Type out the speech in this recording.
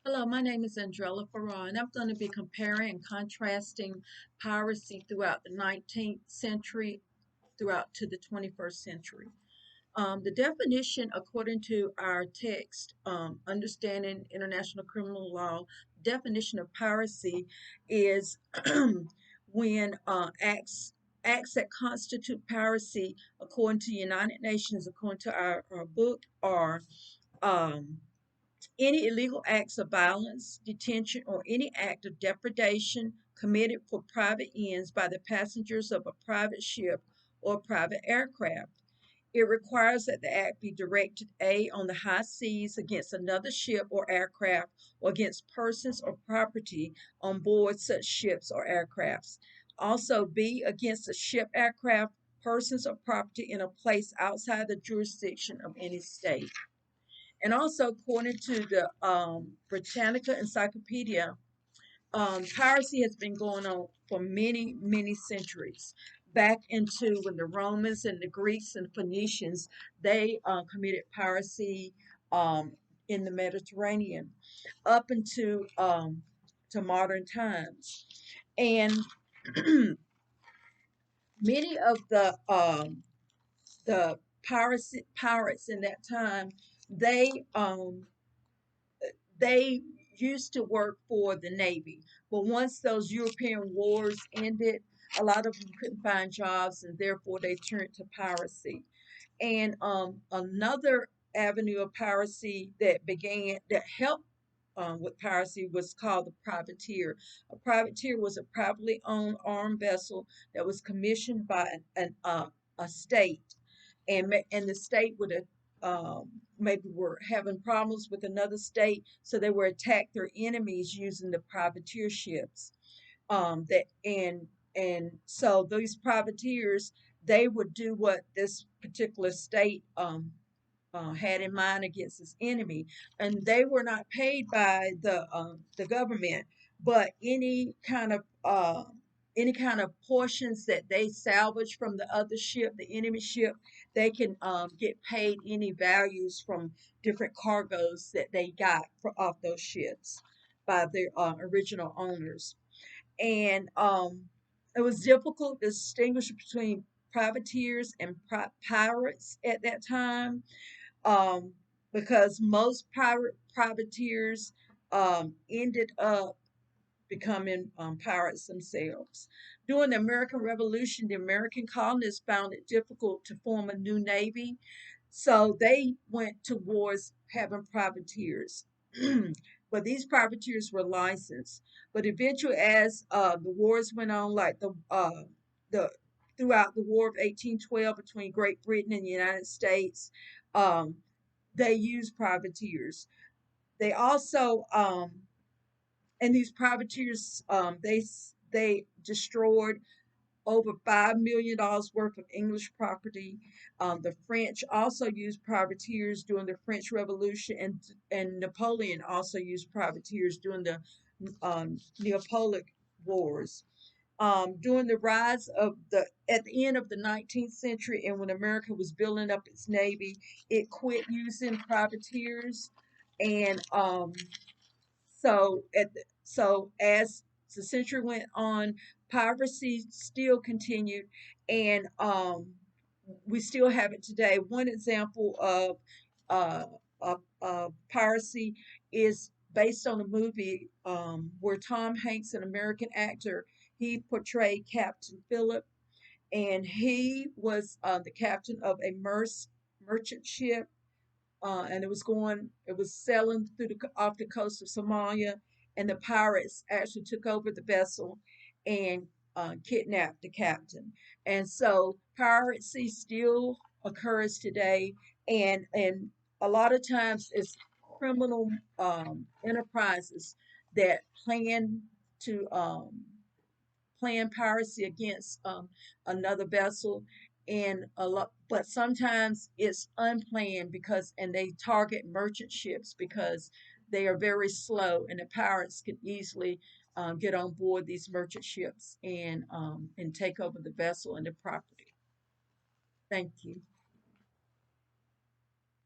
Hello, my name is Andrella Farrar, and I'm going to be comparing and contrasting piracy throughout the 19th century throughout to the 21st century. The definition, according to our text, Understanding International Criminal Law, definition of piracy is when acts that constitute piracy, according to the United Nations, according to our book, are um, any illegal acts of violence, detention, or any act of depredation committed for private ends by the passengers of a private ship or private aircraft. It requires that the act be directed A, on the high seas against another ship or aircraft, or against persons or property on board such ships or aircrafts. Also, B, against a ship, aircraft, persons, or property in a place outside the jurisdiction of any state. And also, according to the Britannica Encyclopedia, piracy has been going on for many, many centuries. Back into when the Romans and the Greeks and Phoenicians, they committed piracy um, in the Mediterranean up into to modern times. And many of the pirates in that time, they they used to work for the Navy. But once those European wars ended, a lot of them couldn't find jobs and therefore they turned to piracy. And another avenue of piracy that helped with piracy was called the privateer. A privateer was a privately owned armed vessel that was commissioned by a state, and the state would have maybe were having problems with another state, so they would attack their enemies using the privateer ships. That and so these privateers, they would do what this particular state had in mind against his enemy, and they were not paid by the government, but any kind of portions that they salvage from the other ship, the enemy ship, they can get paid any values from different cargoes that they got off those ships by their original owners. And it was difficult to distinguish between privateers and pirates at that time, um, because most privateers ended up becoming pirates themselves. During the American Revolution, the American colonists found it difficult to form a new navy, so they went towards having privateers. But these privateers were licensed. But eventually, as the wars went on, like the throughout the War of 1812 between Great Britain and the United States, um, they used privateers. They also and these privateers, they destroyed over $5 million worth of English property. The French also used privateers during the French Revolution, and Napoleon also used privateers during the Neapolitan Wars. During the rise of the at the end of the 19th century, and when America was building up its navy, it quit using privateers, and so as the century went on, piracy still continued, and we still have it today. One example uh, of piracy is based on a movie where Tom Hanks, an American actor, he portrayed Captain Philip, and he was the captain of a merchant ship, and it was sailing through off the coast of Somalia, and the pirates actually took over the vessel and kidnapped the captain. And so piracy still occurs today, and a lot of times it's criminal enterprises that to plan piracy against another vessel, and a lot, but sometimes it's unplanned, because and they target merchant ships because they are very slow, and the pirates can easily get on board these merchant ships and take over the vessel and the property. Thank you.